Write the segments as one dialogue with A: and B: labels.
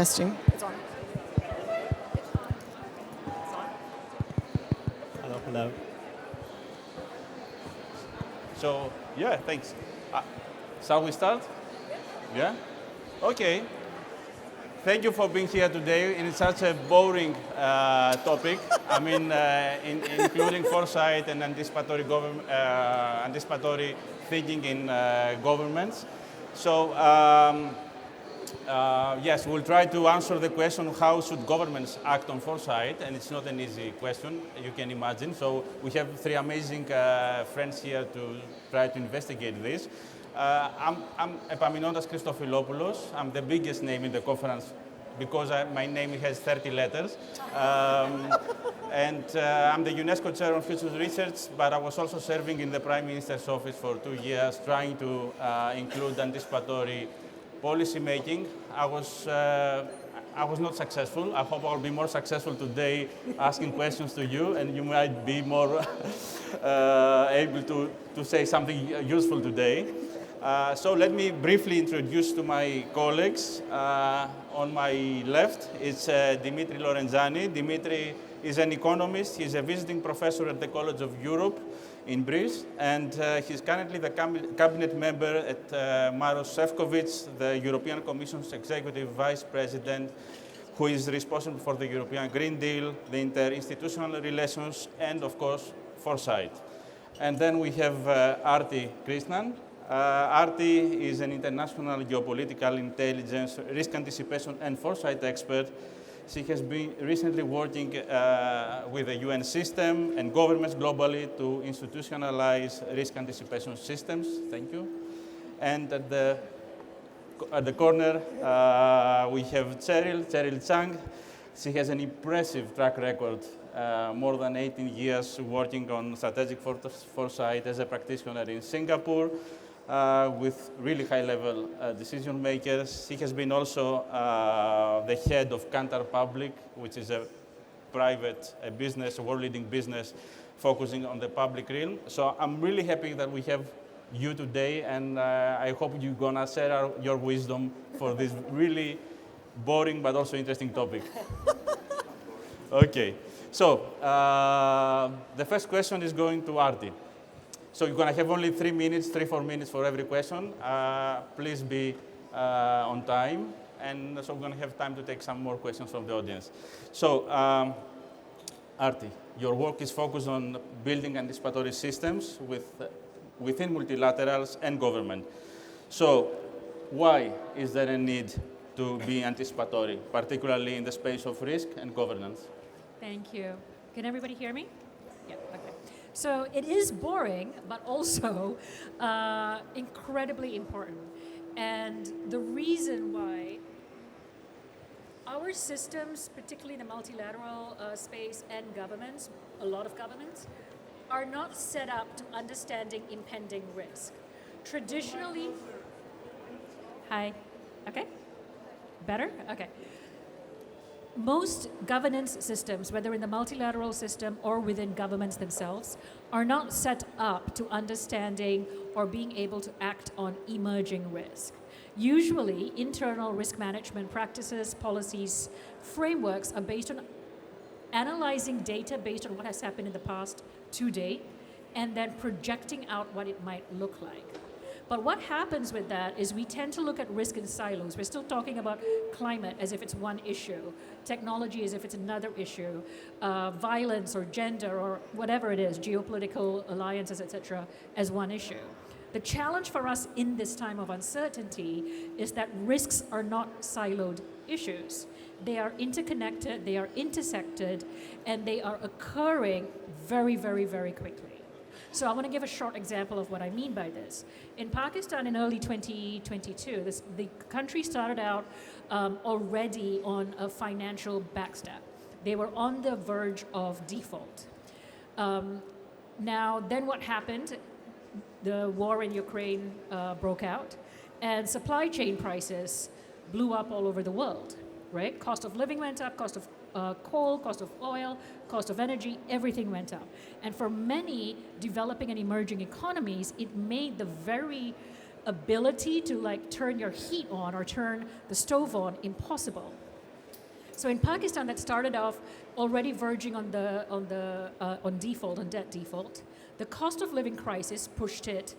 A: testing. It's on.
B: Hello. So, yeah, thanks. Shall we start? Yeah? Okay. Thank you for being here today in such a boring topic. I mean, including foresight and anticipatory thinking in governments. So, yes, we'll try to answer the question, how should governments act on foresight? And it's not an easy question, you can imagine. So we have three amazing friends here to try to investigate this. I'm Epameinondas Christophilopoulos. I'm the biggest name in the conference because my name has 30 letters. And I'm the UNESCO Chair on Futures Research, but I was also serving in the Prime Minister's office for 2 years, trying to include anticipatory policy making. I was not successful. I hope I'll be more successful today asking questions to you, and you might be more able to say something useful today. So let me briefly introduce to my colleagues. On my left is Dimitri Lorenzani. Dimitri is an economist. He's a visiting professor at the College of Europe in Greece, and he's currently the cabinet member at Maroš Šefčovič, the European Commission's executive vice president, who is responsible for the European Green Deal, the interinstitutional relations, and of course, foresight. And then we have Aarathi Krishnan. Aarathi is an international geopolitical intelligence, risk anticipation, and foresight expert. She has been recently working with the UN system and governments globally to institutionalize risk anticipation systems. Thank you. And at the corner, we have Cheryl Chung. She has an impressive track record, more than 18 years working on strategic foresight as a practitioner in Singapore. With really high-level decision makers. She has been also the head of Kantar Public, which is a private business, a world-leading business focusing on the public realm. So I'm really happy that we have you today, and I hope you're gonna share your wisdom for this really boring but also interesting topic. Okay, so the first question is going to Aarathi. So you're going to have only 3 minutes, 4 minutes for every question. Please be on time. And so we're going to have time to take some more questions from the audience. So, Aarathi, your work is focused on building anticipatory systems within multilaterals and government. So why is there a need to be anticipatory, particularly in the space of risk and governance?
C: Thank you. Can everybody hear me? Yeah, okay. So it is boring, but also incredibly important. And the reason why our systems, particularly the multilateral space and governments, a lot of governments, are not set up to understanding impending risk. Traditionally, hi, okay, better, okay. Most governance systems, whether in the multilateral system or within governments themselves, are not set up to understanding or being able to act on emerging risk. Usually, internal risk management practices, policies, frameworks are based on analyzing data based on what has happened in the past to date, and then projecting out what it might look like. But what happens with that is we tend to look at risk in silos. We're still talking about climate as if it's one issue, technology as if it's another issue, violence or gender or whatever it is, geopolitical alliances, etc., as one issue. The challenge for us in this time of uncertainty is that risks are not siloed issues. They are interconnected, they are intersected, and they are occurring very, very, very quickly. So I want to give a short example of what I mean by this. In Pakistan in early 2022, the country started out already on a financial backstep. They were on the verge of default. Now, then what happened? The war in Ukraine broke out, and supply chain prices blew up all over the world, right? Cost of living went up, cost of coal, cost of oil, cost of energy, everything went up. And for many developing and emerging economies, it made the very ability to like turn your heat on or turn the stove on impossible. So in Pakistan, that started off already verging on debt default. The cost of living crisis pushed it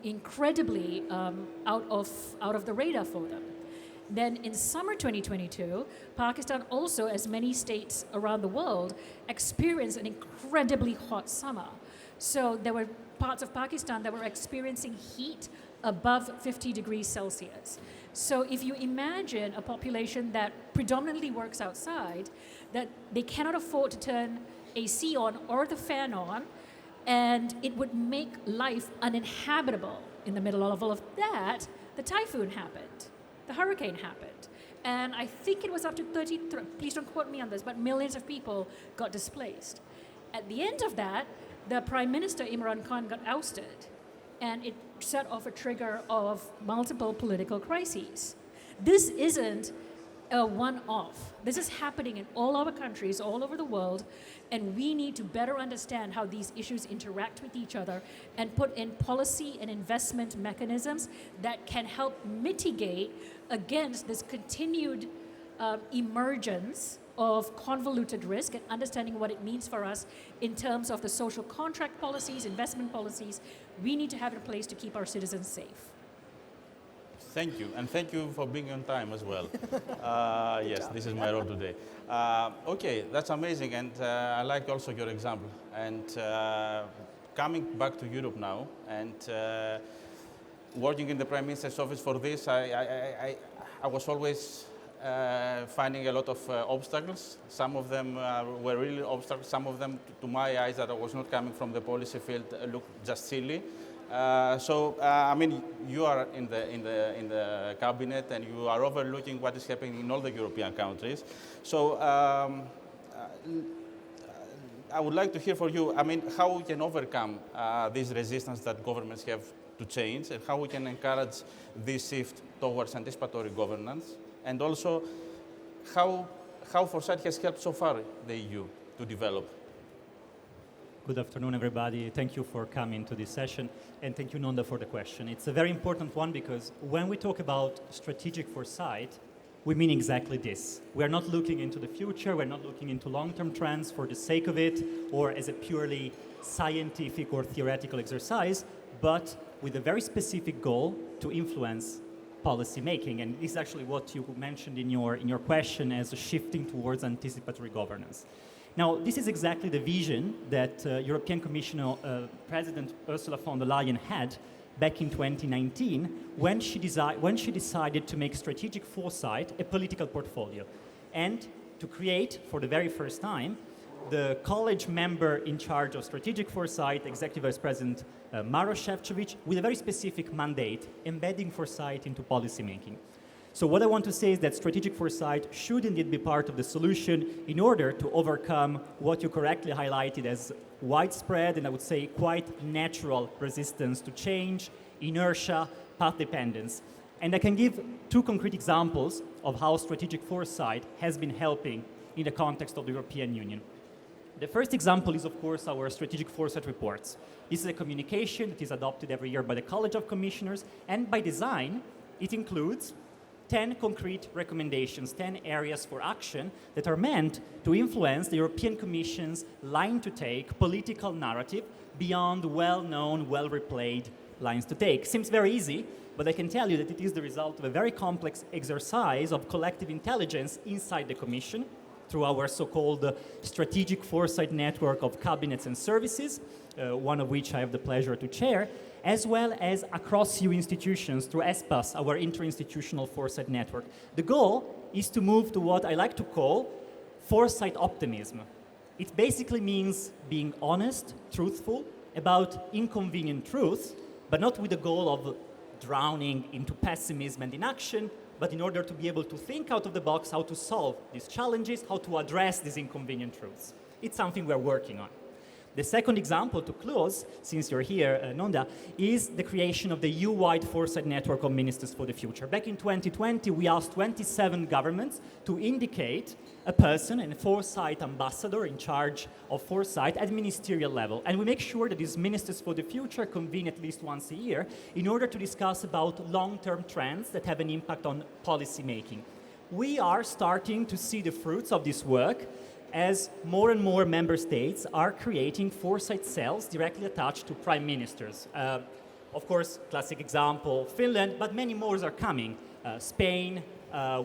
C: incredibly out of the radar for them. Then in summer 2022, Pakistan also, as many states around the world, experienced an incredibly hot summer. So there were parts of Pakistan that were experiencing heat above 50 degrees Celsius. So if you imagine a population that predominantly works outside, that they cannot afford to turn AC on or the fan on, and it would make life uninhabitable. In the middle of all of that, the typhoon happened, the hurricane happened. And I think it was up to 30, please don't quote me on this, but millions of people got displaced. At the end of that, the Prime Minister Imran Khan got ousted, and it set off a trigger of multiple political crises. This isn't a one-off. This is happening in all our countries, all over the world, and we need to better understand how these issues interact with each other and put in policy and investment mechanisms that can help mitigate against this continued emergence of convoluted risk and understanding what it means for us in terms of the social contract policies, investment policies we need to have in place to keep our citizens safe.
B: Thank you, and thank you for being on time as well. Yes, this is my role today. Okay, that's amazing, and I like also your example. And coming back to Europe now, and working in the Prime Minister's office for this, I was always finding a lot of obstacles. Some of them were really obstacles. Some of them, to my eyes, that I was not coming from the policy field, looked just silly. I mean, you are in the cabinet and you are overlooking what is happening in all the European countries. So I would like to hear from you, I mean, how we can overcome this resistance that governments have to change, and how we can encourage this shift towards anticipatory governance, and also how Foresight has helped so far the EU to develop.
A: Good afternoon, everybody. Thank you for coming to this session, and thank you, Nonda, for the question. It's a very important one because when we talk about strategic foresight, we mean exactly this. We are not looking into the future, we're not looking into long-term trends for the sake of it, or as a purely scientific or theoretical exercise, but with a very specific goal to influence policy making. And this is actually what you mentioned in your question as a shifting towards anticipatory governance. Now, this is exactly the vision that European Commission President Ursula von der Leyen had back in 2019 when she decided to make strategic foresight a political portfolio and to create, for the very first time, the college member in charge of strategic foresight, Executive Vice President Maroš Šefčovič, with a very specific mandate, embedding foresight into policy making. So what I want to say is that strategic foresight should indeed be part of the solution in order to overcome what you correctly highlighted as widespread and I would say quite natural resistance to change, inertia, path dependence. And I can give two concrete examples of how strategic foresight has been helping in the context of the European Union. The first example is, of course, our strategic foresight reports. This is a communication that is adopted every year by the College of Commissioners, and by design, it includes 10 concrete recommendations, 10 areas for action that are meant to influence the European Commission's line to take, political narrative, beyond well-known, well-replayed lines to take. Seems very easy, but I can tell you that it is the result of a very complex exercise of collective intelligence inside the Commission through our so-called strategic foresight network of cabinets and services, one of which I have the pleasure to chair, as well as across EU institutions through ESPAS, our interinstitutional foresight network. The goal is to move to what I like to call foresight optimism. It basically means being honest, truthful about inconvenient truths, but not with the goal of drowning into pessimism and inaction, but in order to be able to think out of the box how to solve these challenges, how to address these inconvenient truths. It's something we're working on. The second example, to close, since you're here, Nonda, is the creation of the EU-wide Foresight Network of Ministers for the Future. Back in 2020, we asked 27 governments to indicate a person, a foresight ambassador in charge of foresight at ministerial level. And we make sure that these Ministers for the Future convene at least once a year in order to discuss about long-term trends that have an impact on policy making. we are starting to see the fruits of this work as more and more member states are creating Foresight cells directly attached to prime ministers. Of course, classic example, Finland, but many more are coming. Spain,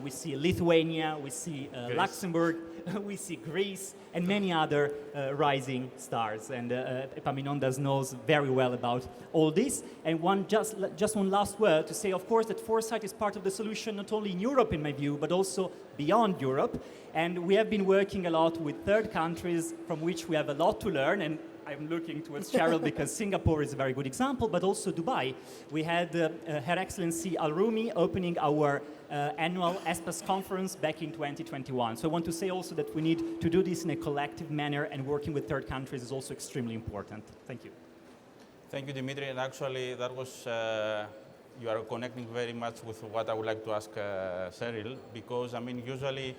A: we see Lithuania, we see Luxembourg, we see Greece, and many other rising stars. And Epameinondas knows very well about all this. And just one last word to say, of course, that Foresight is part of the solution not only in Europe, in my view, but also beyond Europe. And we have been working a lot with third countries from which we have a lot to learn. And I'm looking towards Cheryl because Singapore is a very good example, but also Dubai. We had Her Excellency Al Rumi opening our annual ESPAS conference back in 2021. So I want to say also that we need to do this in a collective manner, and working with third countries is also extremely important. Thank you.
B: Thank you, Dimitri. And actually, that was, you are connecting very much with what I would like to ask Cheryl, because, I mean, usually,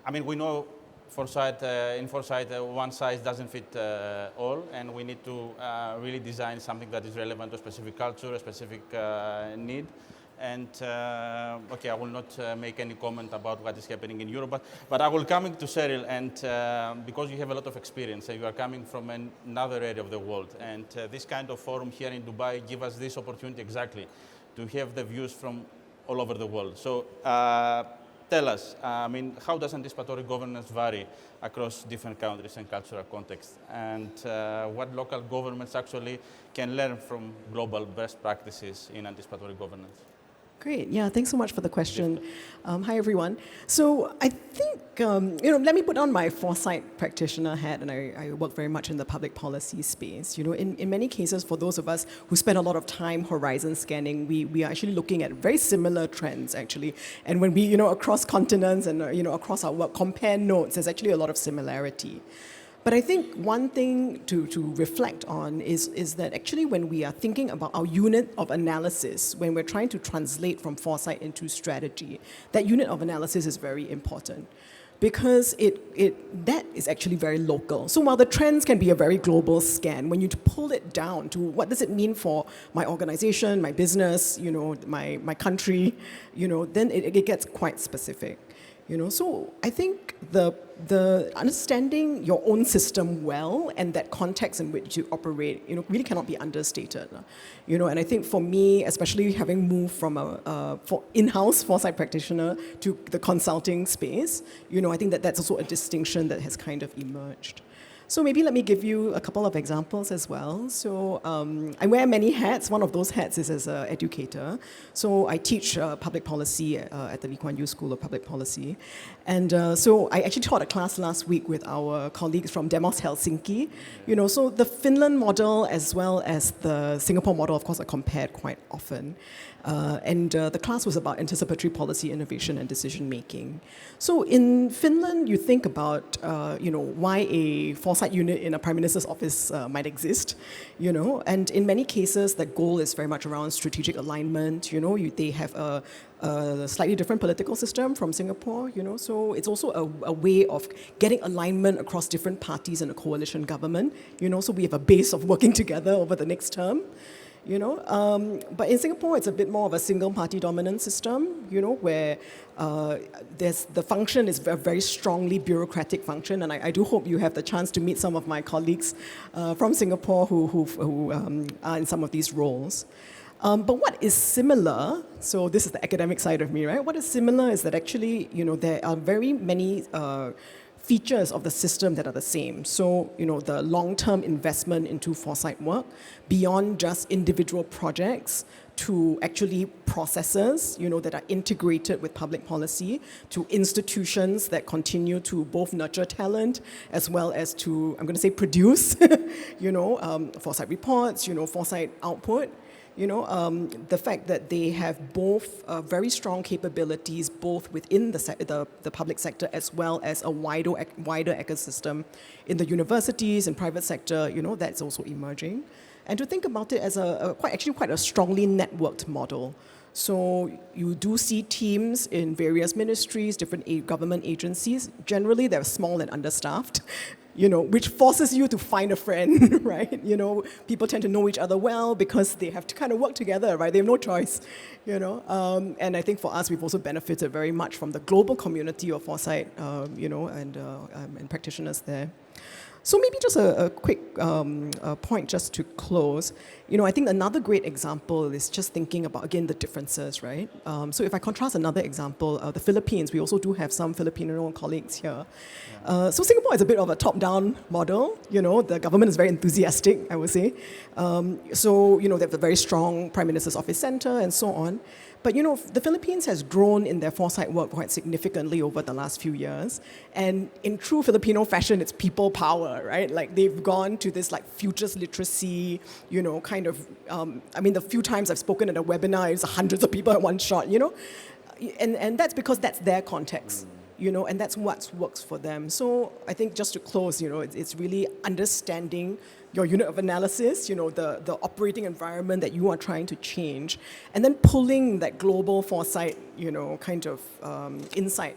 B: I mean, we know Foresight, in Foresight, one size doesn't fit all, and we need to really design something that is relevant to a specific culture, a specific need. And okay, I will not make any comment about what is happening in Europe, but I will come to Cheryl, and because you have a lot of experience, you are coming from another area of the world, and this kind of forum here in Dubai give us this opportunity exactly to have the views from all over the world. So tell us, I mean, how does anticipatory governance vary across different countries and cultural contexts, and what local governments actually can learn from global best practices in anticipatory governance?
D: Great. Yeah, thanks so much for the question. Hi, everyone. So I think, let me put on my Foresight practitioner hat, and I work very much in the public policy space. In many cases, for those of us who spend a lot of time horizon scanning, we are actually looking at very similar trends, actually. And when we, across continents and, across our work, compare notes, there's actually a lot of similarity. But I think one thing to reflect on is that actually when we are thinking about our unit of analysis, when we're trying to translate from Foresight into strategy, that unit of analysis is very important because that is actually very local. So while the trends can be a very global scan, when you pull it down to what does it mean for my organization, my business, my country, then it gets quite specific. So I think the understanding your own system well and that context in which you operate, really cannot be understated. And I think for me, especially having moved from a in-house Foresight practitioner to the consulting space, I think that's also a distinction that has kind of emerged. So maybe let me give you a couple of examples as well. So I wear many hats. One of those hats is as an educator. So I teach public policy at the Lee Kuan Yew School of Public Policy. And so I actually taught a class last week with our colleagues from Demos Helsinki. So the Finland model as well as the Singapore model, of course, are compared quite often. And the class was about anticipatory policy innovation and decision making. So in Finland, you think about why a Foresight unit in a Prime Minister's office might exist, and in many cases, the goal is very much around strategic alignment. They have a slightly different political system from Singapore, so it's also a way of getting alignment across different parties in a coalition government, so we have a base of working together over the next term. But in Singapore, it's a bit more of a single-party dominant system, where the function is a very strongly bureaucratic function, and I do hope you have the chance to meet some of my colleagues from Singapore who are in some of these roles. But what is similar, so this is the academic side of me, right? What is similar is that actually, there are very many features of the system that are the same. So, the long-term investment into Foresight work, beyond just individual projects, to actually processes, that are integrated with public policy, to institutions that continue to both nurture talent, as well as to, I'm going to say, produce, Foresight reports, Foresight output. The fact that they have both very strong capabilities, both within the public sector as well as a wider ecosystem in the universities and private sector, that's also emerging. And to think about it as quite a strongly networked model. So you do see teams in various ministries, different government agencies. Generally, they're small and understaffed, which forces you to find a friend, right? People tend to know each other well because they have to kind of work together, right? They have no choice, And I think for us, we've also benefited very much from the global community of Foresight, and practitioners there. So maybe just a quick point just to close. I think another great example is just thinking about, again, the differences, right? So if I contrast another example, the Philippines, we also do have some Filipino colleagues here. So Singapore is a bit of a top-down model. The government is very enthusiastic, I would say. They have a very strong Prime Minister's Office Center and so on. But the Philippines has grown in their foresight work quite significantly over the last few years. And in true Filipino fashion, it's people power, right? Like they've gone to this futures literacy, the few times I've spoken at a webinar, it's hundreds of people at one shot, And that's because that's their context, and that's what works for them. So I think just to close, it's really understanding your unit of analysis, the operating environment that you are trying to change, and then pulling that global foresight, insight,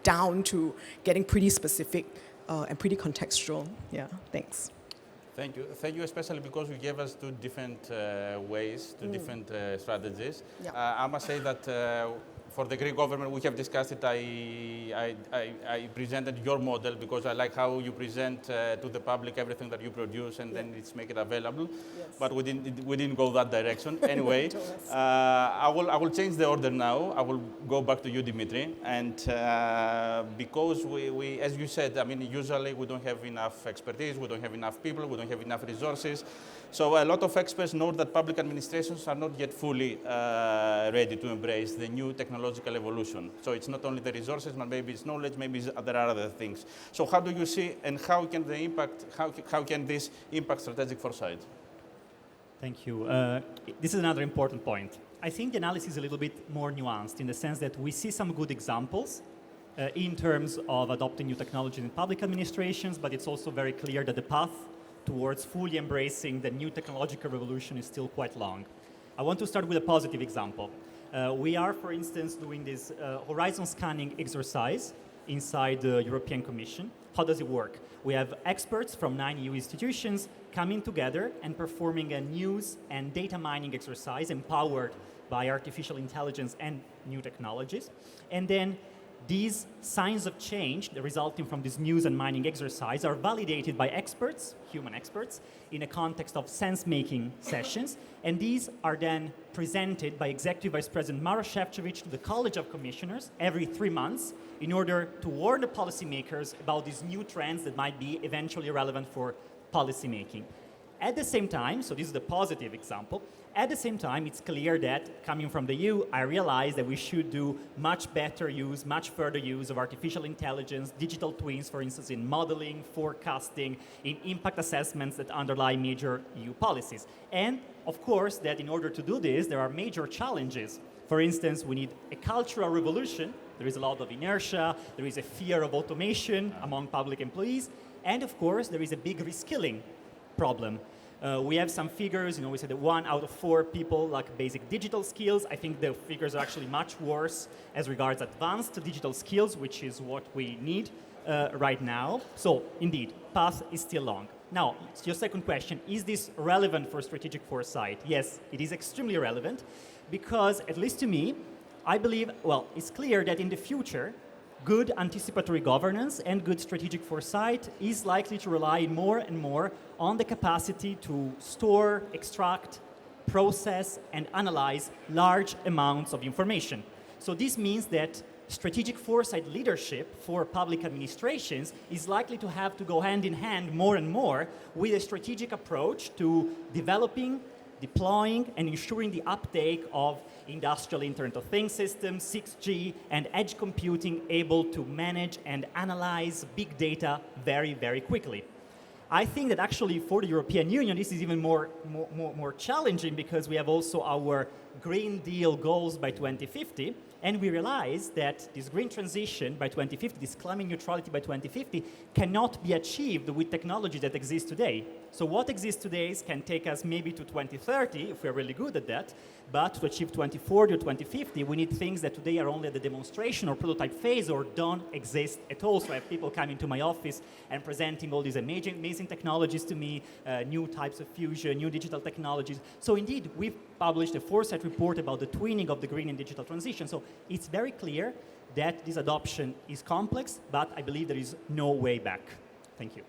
D: down to getting pretty specific and pretty contextual. Yeah, thanks.
B: Thank you. Thank you, especially because you gave us two different ways, two different strategies.
D: Yeah.
B: I must say that for the Greek government, we have discussed it. I presented your model because I like how you present to the public everything that you produce and then it's make it available.
D: Yes.
B: But we didn't go that direction. Anyway, I will change the order now. I will go back to you, Dimitri. And because we, as you said, usually we don't have enough expertise, we don't have enough people, we don't have enough resources. So a lot of experts know that public administrations are not yet fully ready to embrace the new technological evolution. So it's not only the resources, but maybe it's knowledge, maybe there are other things. So how do you see and how can this impact strategic foresight?
A: Thank you. This is another important point. I think the analysis is a little bit more nuanced in the sense that we see some good examples in terms of adopting new technologies in public administrations, but it's also very clear that the path towards fully embracing the new technological revolution is still quite long. I want to start with a positive example. We are, for instance, doing this horizon scanning exercise inside the European Commission. How does it work? We have experts from 9 EU institutions coming together and performing a news and data mining exercise empowered by artificial intelligence and new technologies. And then these signs of change resulting from this news and mining exercise are validated by experts, human experts, in a context of sense-making sessions, and these are then presented by Executive Vice President Maroš Šefčovič to the College of Commissioners every 3 months in order to warn the policymakers about these new trends that might be eventually relevant for policymaking. At the same time, so this is the positive example, at the same time, it's clear that coming from the EU, I realize that we should do much better use, much further use of artificial intelligence, digital twins, for instance, in modeling, forecasting, in impact assessments that underlie major EU policies. And of course, that in order to do this, there are major challenges. For instance, we need a cultural revolution. There is a lot of inertia. There is a fear of automation among public employees. And of course, there is a big reskilling problem. We have some figures, we said that 1 out of 4 people lack basic digital skills. I think the figures are actually much worse as regards advanced digital skills, which is what we need right now. So indeed, path is still long. Now, your second question, is this relevant for strategic foresight? Yes, it is extremely relevant because, at least to me, I believe, it's clear that in the future, good anticipatory governance and good strategic foresight is likely to rely more and more on the capacity to store, extract, process, and analyze large amounts of information. So this means that strategic foresight leadership for public administrations is likely to have to go hand in hand more and more with a strategic approach to developing, deploying, and ensuring the uptake of industrial Internet of Things systems, 6G, and edge computing able to manage and analyze big data very, very quickly. I think that actually for the European Union, this is even more challenging because we have also our Green Deal goals by 2050. And we realized that this green transition by 2050, this climate neutrality by 2050, cannot be achieved with technology that exists today. So what exists today can take us maybe to 2030, if we're really good at that, but to achieve 2040 or 2050, we need things that today are only at the demonstration or prototype phase or don't exist at all. So I have people coming to my office and presenting all these amazing technologies to me, new types of fusion, new digital technologies. So indeed, we've published a Foresight report about the twinning of the green and digital transition. So it's very clear that this adoption is complex, but I believe there is no way back. Thank you.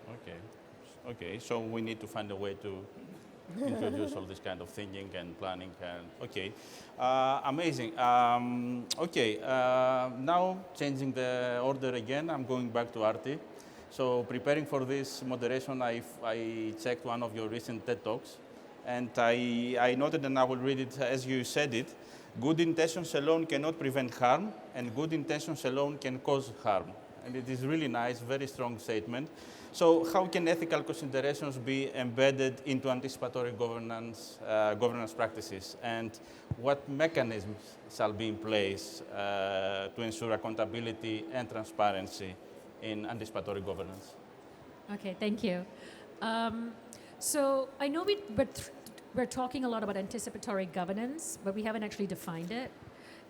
B: Okay, so we need to find a way to introduce all this kind of thinking and planning. Okay, amazing. Now changing the order again, I'm going back to Aarathi. So preparing for this moderation, I checked one of your recent TED Talks, and I noted, and I will read it as you said it, good intentions alone cannot prevent harm, and good intentions alone can cause harm. And it is really nice, very strong statement. So how can ethical considerations be embedded into anticipatory governance practices? And what mechanisms shall be in place to ensure accountability and transparency in anticipatory governance?
C: Okay, thank you. So I know we're talking a lot about anticipatory governance, but we haven't actually defined it.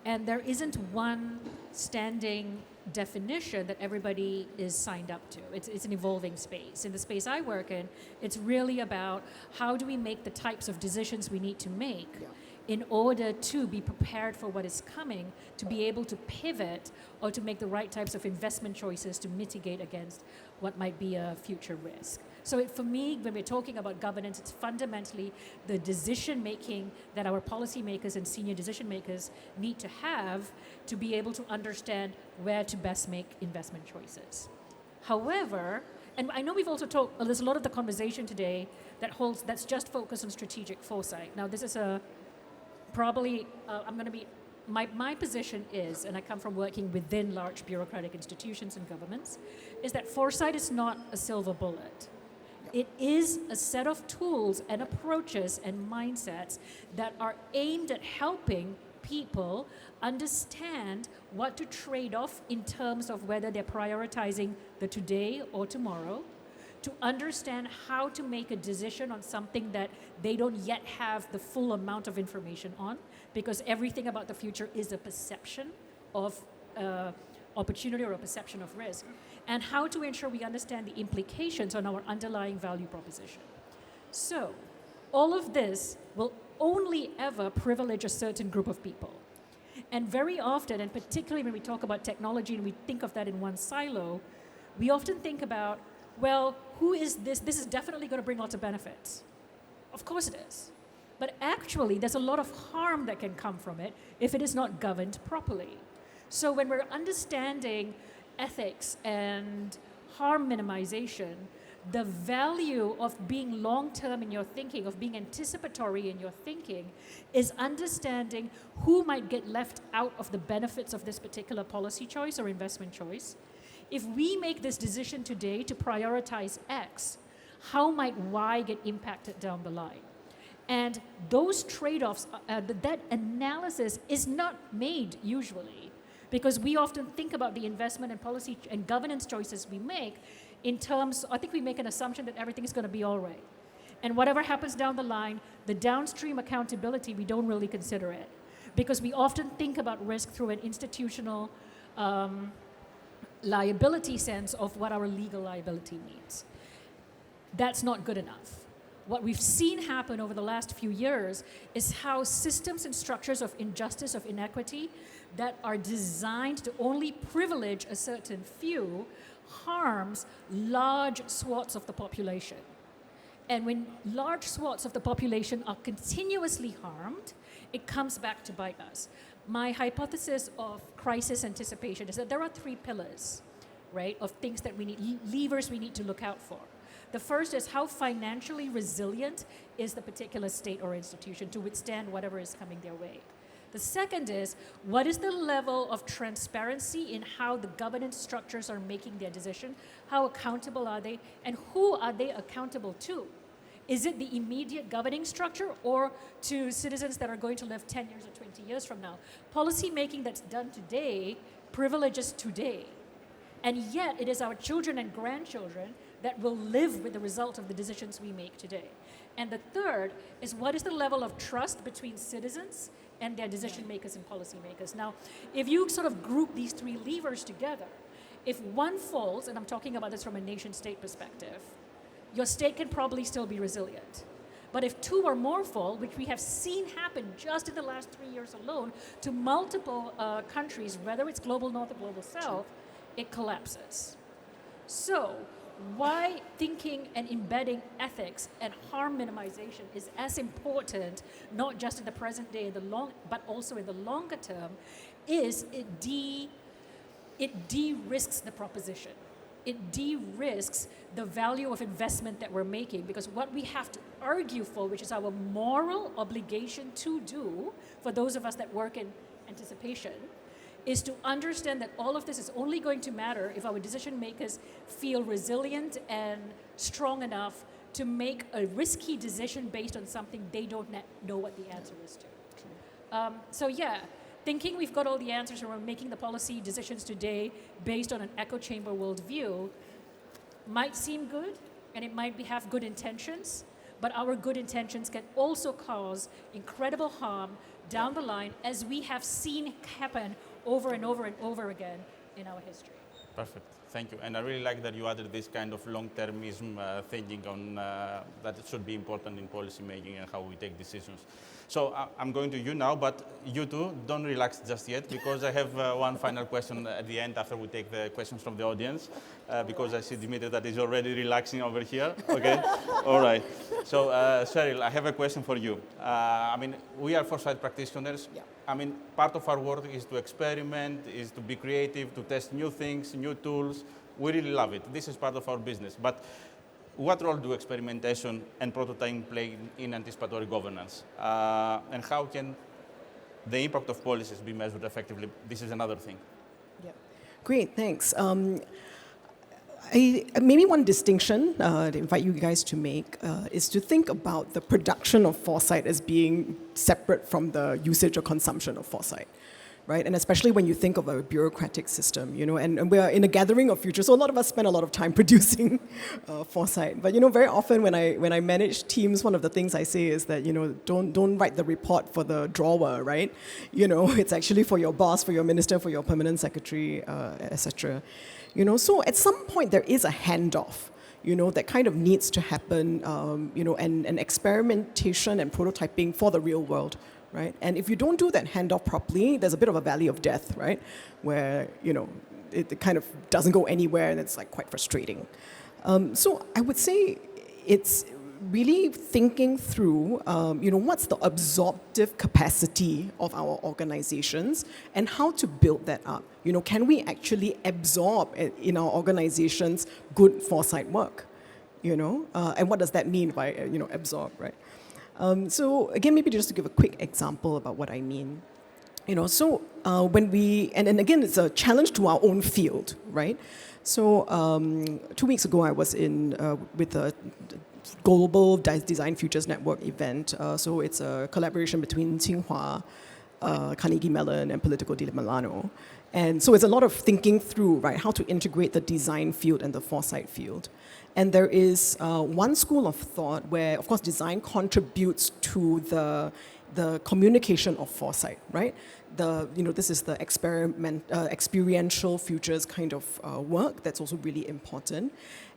C: And there isn't one standing definition that everybody is signed up to. It's an evolving space. In the space I work in, it's really about how do we make the types of decisions we need to make in order to be prepared for what is coming, to be able to pivot or to make the right types of investment choices to mitigate against what might be a future risk. So for me, when we're talking about governance, it's fundamentally the decision making that our policymakers and senior decision makers need to have to be able to understand where to best make investment choices. However, and I know we've also talked, there's a lot of the conversation today that's just focused on strategic foresight. Now this is my position is, and I come from working within large bureaucratic institutions and governments, is that foresight is not a silver bullet. It is a set of tools and approaches and mindsets that are aimed at helping people understand what to trade off in terms of whether they're prioritizing the today or tomorrow, to understand how to make a decision on something that they don't yet have the full amount of information on, because everything about the future is a perception of opportunity or a perception of risk, and how to ensure we understand the implications on our underlying value proposition. So, all of this will only ever privilege a certain group of people. And very often, and particularly when we talk about technology and we think of that in one silo, we often think about, well, who is this? This is definitely going to bring lots of benefits. Of course it is. But actually, there's a lot of harm that can come from it if it is not governed properly. So when we're understanding ethics and harm minimization, the value of being long-term in your thinking, of being anticipatory in your thinking, is understanding who might get left out of the benefits of this particular policy choice or investment choice. If we make this decision today to prioritize X, how might Y get impacted down the line? And those trade-offs, that analysis is not made usually, because we often think about the investment and policy and governance choices we make in terms, I think we make an assumption that everything is going to be all right. And whatever happens down the line, the downstream accountability, we don't really consider it, because we often think about risk through an institutional liability sense of what our legal liability means. That's not good enough. What we've seen happen over the last few years is how systems and structures of injustice, of inequity, that are designed to only privilege a certain few harms large swaths of the population. And when large swaths of the population are continuously harmed, it comes back to bite us. My hypothesis of crisis anticipation is that there are three pillars, right, of things that we need, levers we need to look out for. The first is how financially resilient is the particular state or institution to withstand whatever is coming their way. The second is, what is the level of transparency in how the governance structures are making their decision? How accountable are they? And who are they accountable to? Is it the immediate governing structure or to citizens that are going to live 10 years or 20 years from now? Policy making that's done today privileges today. And yet it is our children and grandchildren that will live with the result of the decisions we make today. And the third is, what is the level of trust between citizens and their decision makers and policy makers? Now, if you sort of group these three levers together, if one falls, and I'm talking about this from a nation-state perspective, your state can probably still be resilient. But if two or more fall, which we have seen happen just in the last 3 years alone to multiple countries, whether it's global north or global south, it collapses. So why thinking and embedding ethics and harm minimization is as important, not just in the present day, but also in the longer term, is it de-risks the proposition. It de-risks the value of investment that we're making, because what we have to argue for, which is our moral obligation to do for those of us that work in anticipation, is to understand that all of this is only going to matter if our decision makers feel resilient and strong enough to make a risky decision based on something they don't know what the answer is to. So yeah, thinking we've got all the answers and we're making the policy decisions today based on an echo chamber worldview might seem good, and it might have good intentions, but our good intentions can also cause incredible harm down the line, as we have seen happen over and over and over again in our history.
B: Perfect. Thank you. And I really like that you added this kind of long-termism thinking on that it should be important in policy making and how we take decisions. So I'm going to you now, but you two, don't relax just yet, because I have one final question at the end after we take the questions from the audience, because I see Dimitri that is already relaxing over here. Okay? All right. So Cheryl, I have a question for you. I mean, we are Foresight practitioners.
D: Yeah.
B: I mean, part of our work is to experiment, is to be creative, to test new things, new tools. We really love it. This is part of our business. But what role do experimentation and prototyping play in anticipatory governance? And how can the impact of policies be measured effectively? This is another thing.
D: Yeah. Great, thanks. Maybe one distinction to invite you guys to make is to think about the production of foresight as being separate from the usage or consumption of foresight, right? And especially when you think of a bureaucratic system, you know, and we are in a gathering of futures, so a lot of us spend a lot of time producing foresight. But, you know, very often when I manage teams, one of the things I say is that, you know, don't write the report for the drawer, right? You know, it's actually for your boss, for your minister, for your permanent secretary, etc. You know, so at some point there is a handoff, you know, that kind of needs to happen, you know, and experimentation and prototyping for the real world, right? And if you don't do that handoff properly, there's a bit of a valley of death, right? Where, you know, it kind of doesn't go anywhere, and it's like quite frustrating. So I would say it's really thinking through, you know, what's the absorptive capacity of our organizations and how to build that up. You know, can we actually absorb in our organizations good foresight work? You know, and what does that mean by, you know, absorb, right? So again, maybe just to give a quick example about what I mean. You know, so when we, and again, it's a challenge to our own field, right? So 2 weeks ago, I was in with a Global Design Futures Network event. So it's a collaboration between Tsinghua, Carnegie Mellon, and Politico di Milano. And so it's a lot of thinking through, right, how to integrate the design field and the foresight field. And there is one school of thought where, of course, design contributes to the communication of foresight, right? You know, this is the experiential futures kind of work that's also really important.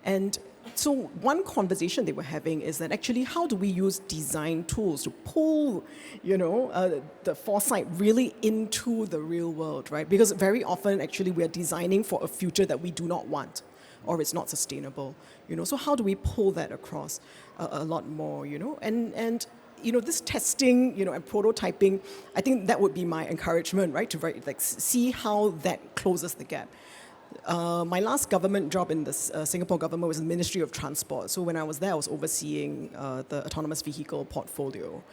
D: And so one conversation they were having is that actually, how do we use design tools to pull, you know, the foresight really into the real world, right? Because very often, actually, we are designing for a future that we do not want, or it's not sustainable, you know. So how do we pull that across a lot more, you know? And you know, this testing, you know, and prototyping, I think that would be my encouragement, right? To like see how that closes the gap. My last government job in the Singapore government was the Ministry of Transport. So when I was there, I was overseeing the autonomous vehicle portfolio.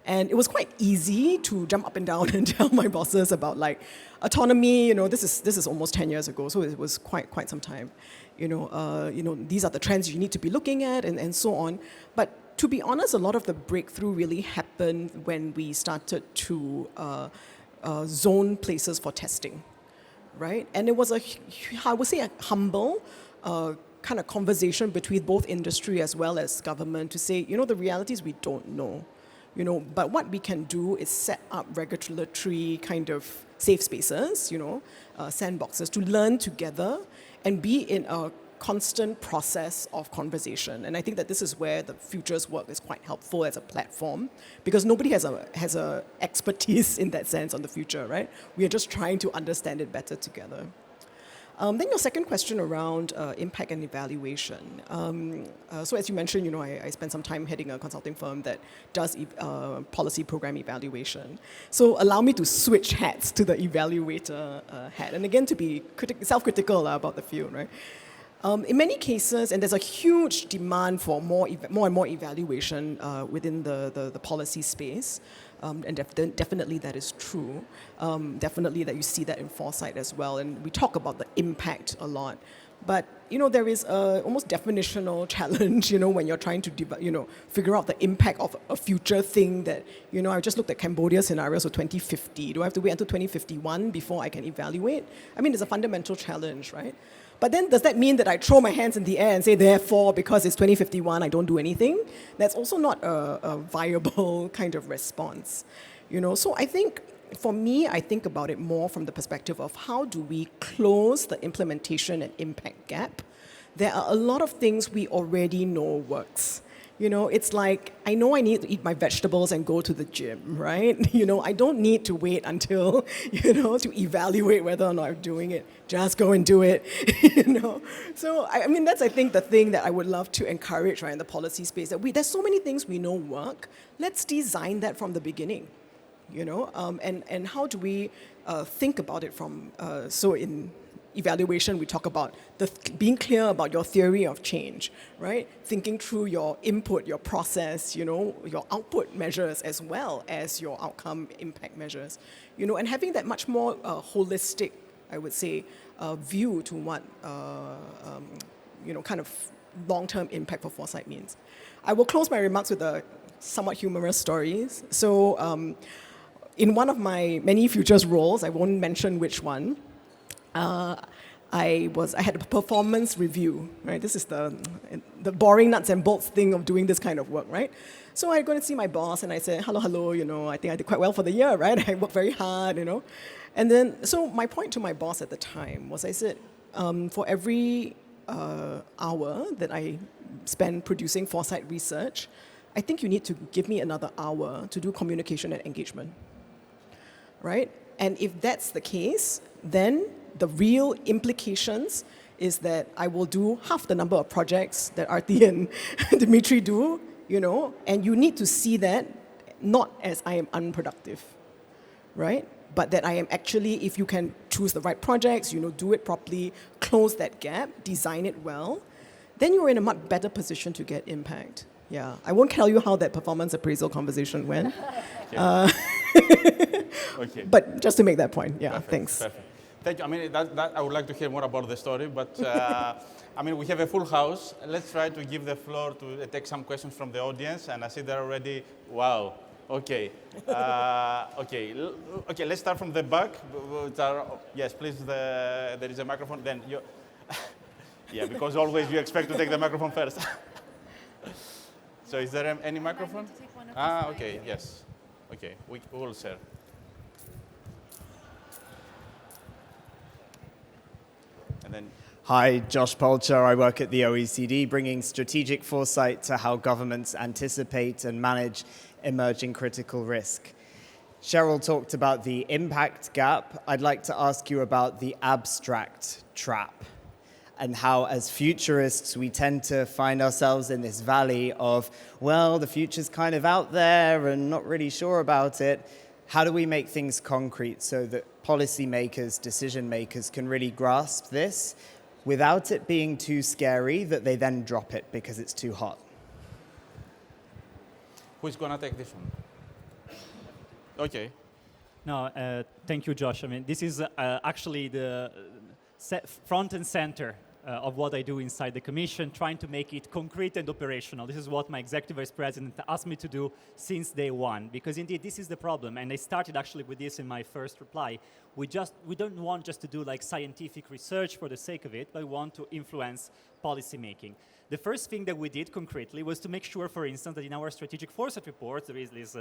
D: And it was quite easy to jump up and down and tell my bosses about like autonomy. You know, this is almost 10 years ago, so it was quite some time. You know, these are the trends you need to be looking at, and so on. But to be honest, a lot of the breakthrough really happened when we started to zone places for testing, right? And it was I would say, a humble kind of conversation between both industry as well as government to say, the reality is we don't know, but what we can do is set up regulatory kind of safe spaces, sandboxes to learn together and be in a constant process of conversation. And I think that this is where the futures work is quite helpful as a platform, because nobody has a expertise in that sense on the future, right? We are just trying to understand it better together. Then your second question around impact and evaluation. So as you mentioned, I spent some time heading a consulting firm that does policy program evaluation. So allow me to switch hats to the evaluator hat. And again, to be self-critical about the field, right? In many cases, and there's a huge demand for more and more evaluation within the policy space, and definitely that is true. Definitely that you see that in Foresight as well, and we talk about the impact a lot. But there is a almost definitional challenge, when you're trying to figure out the impact of a future thing that, I just looked at Cambodia scenarios for 2050. Do I have to wait until 2051 before I can evaluate? I mean, it's a fundamental challenge, right? But then does that mean that I throw my hands in the air and say, therefore, because it's 2051, I don't do anything? That's also not a viable kind of response. So I think, for me, I think about it more from the perspective of how do we close the implementation and impact gap. There are a lot of things we already know works. It's like, I know I need to eat my vegetables and go to the gym, right? I don't need to wait until, to evaluate whether or not I'm doing it. Just go and do it, So, I mean, that's, I think, the thing that I would love to encourage, right, in the policy space. That there's so many things we know work. Let's design that from the beginning, and how do we think about it from, so in evaluation, we talk about being clear about your theory of change, right? Thinking through your input, your process, your output measures as well as your outcome impact measures, and having that much more holistic, I would say, view to what, kind of long-term impact for Foresight means. I will close my remarks with a somewhat humorous stories. So in one of my many futures roles, I won't mention which one, I had a performance review, right? This is the boring nuts and bolts thing of doing this kind of work, right? So I go to see my boss and I said, hello, I think I did quite well for the year, right? I worked very hard, And then, so my point to my boss at the time was, I said, for every hour that I spend producing Foresight research, I think you need to give me another hour to do communication and engagement, right? And if that's the case, then the real implications is that I will do half the number of projects that Aarathi and Dimitri do, and you need to see that not as I am unproductive, right? But that I am actually, if you can choose the right projects, do it properly, close that gap, design it well, then you're in a much better position to get impact. Yeah, I won't tell you how that performance appraisal conversation went.
B: Okay.
D: But just to make that point, yeah,
B: Perfect,
D: thanks.
B: Perfect. Thank you. I mean, I would like to hear more about the story, but I mean, we have a full house. Let's try to give the floor to take some questions from the audience, and I see they're already, wow. Okay. Okay, let's start from the back. Yes, please, there is a microphone. Then you, yeah, because always you expect to take the microphone first. So is there any microphone? Okay, yes. Okay, we will share. And then.
E: Hi, Josh Polcher. I work at the OECD, bringing strategic foresight to how governments anticipate and manage emerging critical risk. Cheryl talked about the impact gap. I'd like to ask you about the abstract trap and how, as futurists, we tend to find ourselves in this valley of, well, the future's kind of out there and not really sure about it. How do we make things concrete so that policymakers, decision makers can really grasp this without it being too scary that they then drop it because it's too hot?
B: Who's going to take this one? Okay.
A: No, thank you, Josh. I mean, this is actually the front and center of what I do inside the Commission, trying to make it concrete and operational. This is what my Executive Vice President asked me to do since day one, because indeed this is the problem, and I started actually with this in my first reply. We don't want just to do like scientific research for the sake of it, but we want to influence policy making. The first thing that we did concretely was to make sure, for instance, that in our strategic foresight report, there is this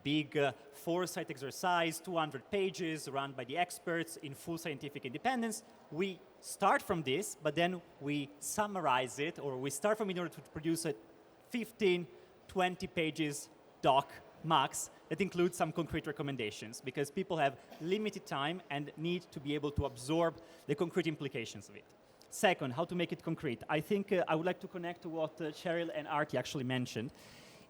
A: big foresight exercise, 200 pages, run by the experts in full scientific independence. We start from this, but then we summarize it, or we start from in order to produce a 15, 20 pages doc max that includes some concrete recommendations, because people have limited time and need to be able to absorb the concrete implications of it. Second, how to make it concrete. I think I would like to connect to what Cheryl and Aarathi actually mentioned.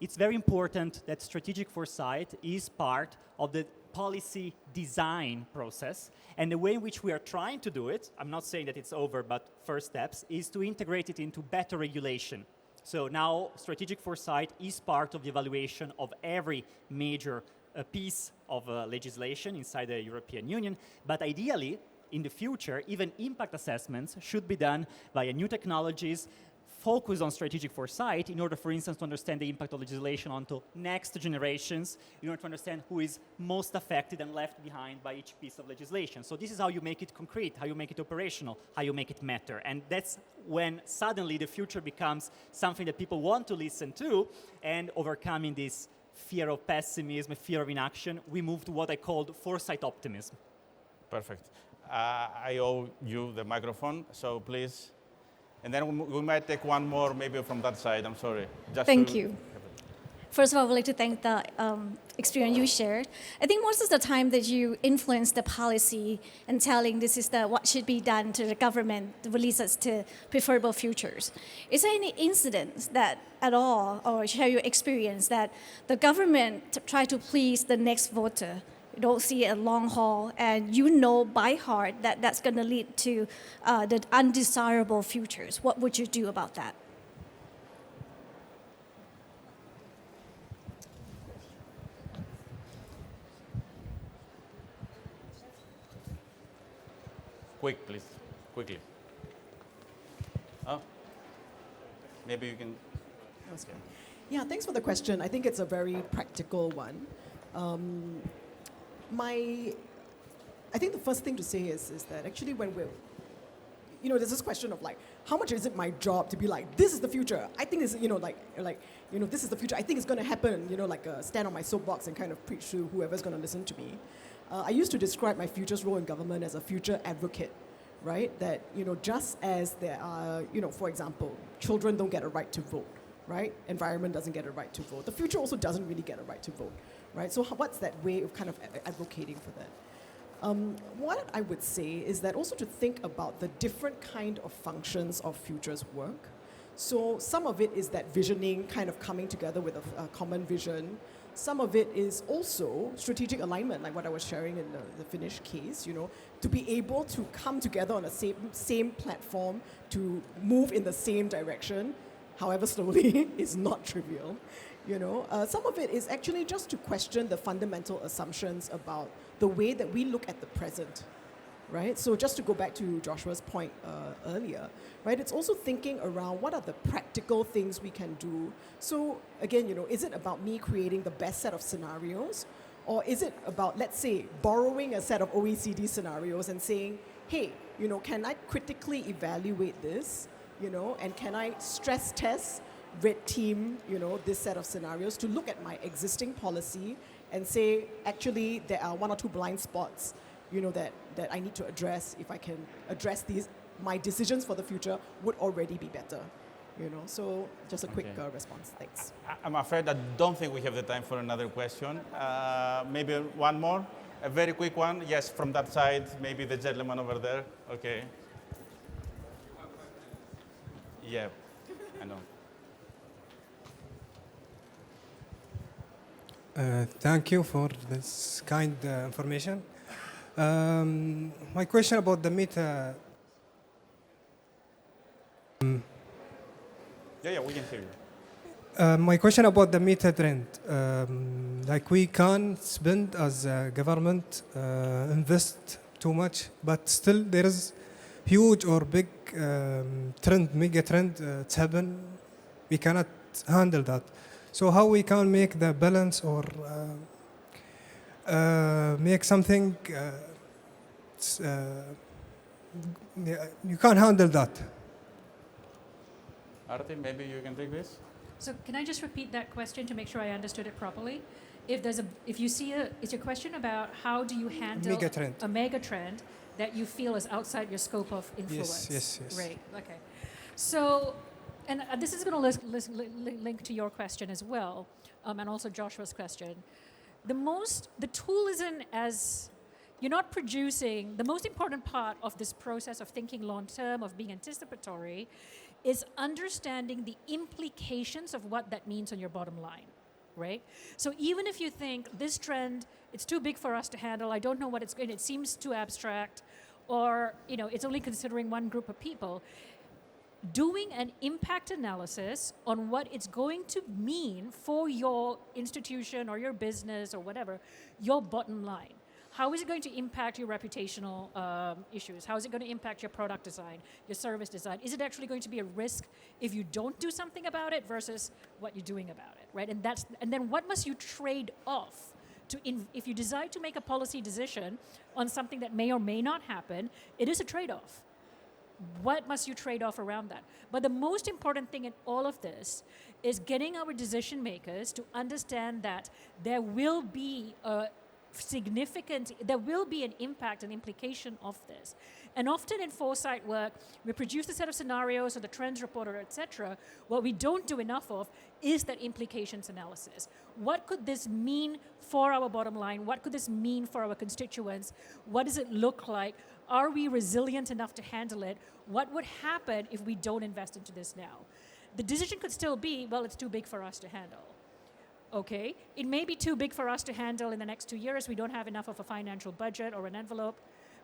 A: It's very important that strategic foresight is part of the policy design process, and the way in which we are trying to do it, I'm not saying that it's over, but first steps, is to integrate it into better regulation. So now strategic foresight is part of the evaluation of every major piece of legislation inside the European Union, but ideally, in the future, even impact assessments should be done via new technologies, focus on strategic foresight in order, for instance, to understand the impact of legislation onto next generations, in order to understand who is most affected and left behind by each piece of legislation. So this is how you make it concrete, how you make it operational, how you make it matter. And that's when suddenly the future becomes something that people want to listen to, and overcoming this fear of pessimism, fear of inaction, we move to what I called foresight optimism.
B: Perfect. I owe you the microphone, so please. And then we might take one more, maybe from that side. I'm sorry.
F: Thank you. First of all, I would like to thank the experience you shared. I think most of the time that you influence the policy and telling this is what should be done to the government to release us to preferable futures. Is there any incidents that at all, or share your experience, that the government try to please the next voter? You don't see a long haul, and you know by heart that that's going to lead to the undesirable futures. What would you do about that?
B: Quick, please. Quickly. Oh, maybe you can.
D: Yeah, thanks for the question. I think it's a very practical one. I think the first thing to say is that actually when we're, there's this question of like, how much is it my job to be like, this is the future. I think it's, this is the future. I think it's going to happen, stand on my soapbox and kind of preach to whoever's going to listen to me. I used to describe my future's role in government as a future advocate, right? That, just as there are, for example, children don't get a right to vote, right? Environment doesn't get a right to vote. The future also doesn't really get a right to vote. Right? So what's that way of kind of advocating for that? What I would say is that also to think about the different kind of functions of futures work. So some of it is that visioning, kind of coming together with a common vision. Some of it is also strategic alignment, like what I was sharing in the Finnish case, to be able to come together on a same platform, to move in the same direction, however slowly, is not trivial. Some of it is actually just to question the fundamental assumptions about the way that we look at the present, right? So just to go back to Joshua's point earlier, right? It's also thinking around what are the practical things we can do. So again, is it about me creating the best set of scenarios? Or is it about, let's say, borrowing a set of OECD scenarios and saying, hey, can I critically evaluate this? And can I stress test red team, this set of scenarios to look at my existing policy and say, actually, there are one or two blind spots, that I need to address. If I can address these, my decisions for the future would already be better. So just a quick response. Thanks.
B: I'm afraid I don't think we have the time for another question. Maybe one more, a very quick one. Yes, from that side, maybe the gentleman over there. Okay. Yeah, I know.
G: Thank you for this kind information. My question about the meta.
B: Yeah, we can hear you.
G: My question about the meta trend. Like we can't spend as a government, invest too much, but still there is huge or big trend, mega trend, it's happen, we cannot handle that. So how we can make the balance or make something, you can't handle that.
B: Aarathi, maybe you can take this.
C: So can I just repeat that question to make sure I understood it properly? If you see it's a question about how do you handle a mega trend that you feel is outside your scope of influence.
G: Yes.
C: Right. Okay. So, and this is going to link to your question as well, and also Joshua's question. The tool isn't as you're not producing. The most important part of this process of thinking long term, of being anticipatory, is understanding the implications of what that means on your bottom line, right? So even if you think this trend, it's too big for us to handle, I don't know what it's going to, it seems too abstract, or it's only considering one group of people, doing an impact analysis on what it's going to mean for your institution or your business or whatever, your bottom line. How is it going to impact your reputational issues? How is it going to impact your product design, your service design? Is it actually going to be a risk if you don't do something about it versus what you're doing about it, right? And then what must you trade off if you decide to make a policy decision on something that may or may not happen? It is a trade-off. What must you trade off around that? But the most important thing in all of this is getting our decision makers to understand that there will be an impact and implication of this. And often in foresight work, we produce a set of scenarios or the trends report, or etc. What we don't do enough of is that implications analysis. What could this mean for our bottom line? What could this mean for our constituents? What does it look like? Are we resilient enough to handle it? What would happen if we don't invest into this now? The decision could still be, well, it's too big for us to handle. Okay, it may be too big for us to handle in the next 2 years. We don't have enough of a financial budget or an envelope,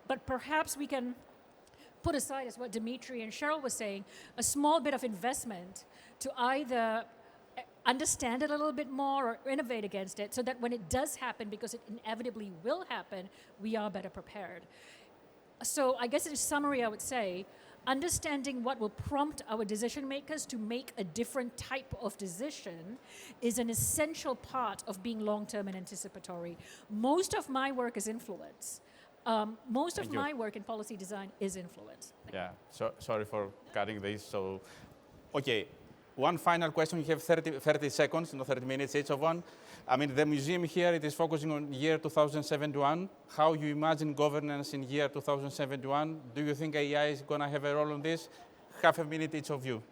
C: but perhaps we can put aside, as what Dimitri and Cheryl was saying, a small bit of investment to either understand it a little bit more or innovate against it so that when it does happen, because it inevitably will happen, we are better prepared. So I guess in summary, I would say, understanding what will prompt our decision makers to make a different type of decision is an essential part of being long-term and anticipatory. Most of my work is influence. Most of my work in policy design is influence.
B: Yeah, so sorry for cutting this. So, okay, one final question. We have 30 seconds, not 30 minutes each of one. I mean, the museum here, it is focusing on year 2071. How you imagine governance in year 2071? Do you think AI is going to have a role on this? Half a minute each of you.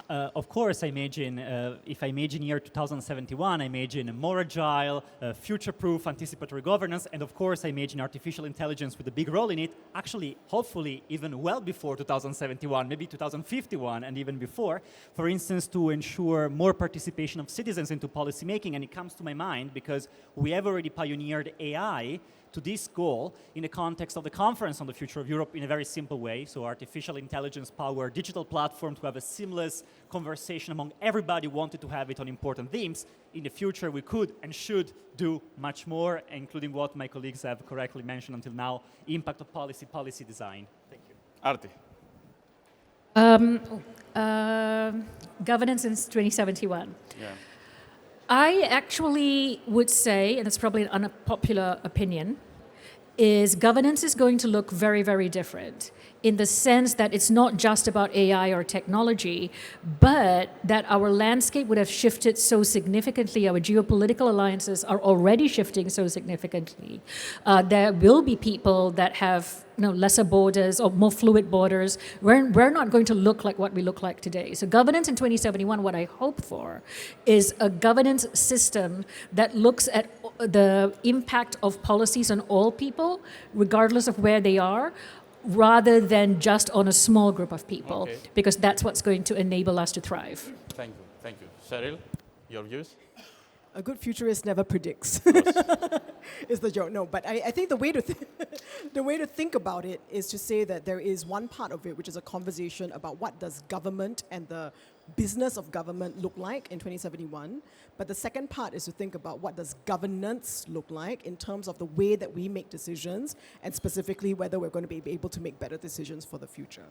A: Of course, I imagine, if I imagine year 2071, I imagine a more agile, future-proof, anticipatory governance, and of course, I imagine artificial intelligence with a big role in it, actually, hopefully, even well before 2071, maybe 2051, and even before, for instance, to ensure more participation of citizens into policymaking, and it comes to my mind because we have already pioneered AI to this goal in the context of the Conference on the Future of Europe in a very simple way. So artificial intelligence-powered digital platform to have a seamless conversation among everybody who wanted to have it on important themes. In the future, we could and should do much more, including what my colleagues have correctly mentioned until now, impact of policy design. Thank you.
B: Aarathi.
C: Governance since 2071.
B: Yeah.
C: I actually would say, and it's probably an unpopular opinion, is governance is going to look very, very different in the sense that it's not just about AI or technology, but that our landscape would have shifted so significantly. Our geopolitical alliances are already shifting so significantly. There will be people that have lesser borders or more fluid borders. We're not going to look like what we look like today. So governance in 2071, what I hope for is a governance system that looks at the impact of policies on all people, regardless of where they are, rather than just on a small group of people, because that's what's going to enable us to thrive.
B: Thank you. Cheryl, your views?
D: A good futurist never predicts. Is the joke. No, but I think the way to think about it is to say that there is one part of it, which is a conversation about what does government and the business of government look like in 2071? But the second part is to think about what does governance look like in terms of the way that we make decisions, and specifically whether we're going to be able to make better decisions for the future.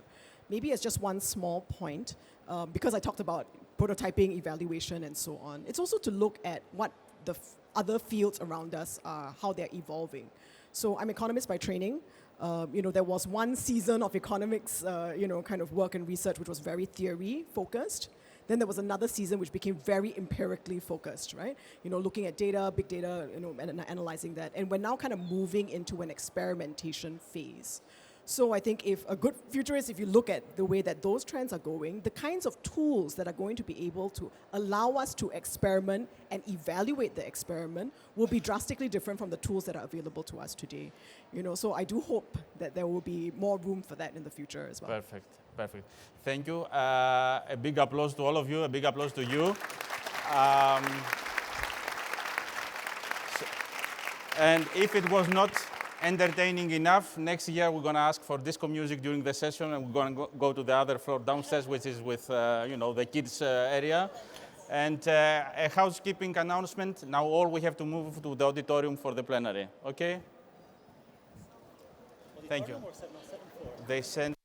D: Maybe as just one small point, because I talked about prototyping, evaluation, and so on, it's also to look at what the other fields around us are, how they're evolving. So I'm an economist by training. There was one season of economics, kind of work and research, which was very theory focused. Then there was another season which became very empirically focused, right? Looking at data, big data, and analyzing that. And we're now kind of moving into an experimentation phase. So I think if a good futurist, if you look at the way that those trends are going, the kinds of tools that are going to be able to allow us to experiment and evaluate the experiment will be drastically different from the tools that are available to us today. So I do hope that there will be more room for that in the future as well.
B: Perfect. Thank you. A big applause to all of you. A big applause to you. And if it was not entertaining enough, next year we're going to ask for disco music during the session, and we're going to go to the other floor downstairs, which is with the kids area. And a housekeeping announcement. Now all we have to move to the auditorium for the plenary. Okay? Thank you. They sent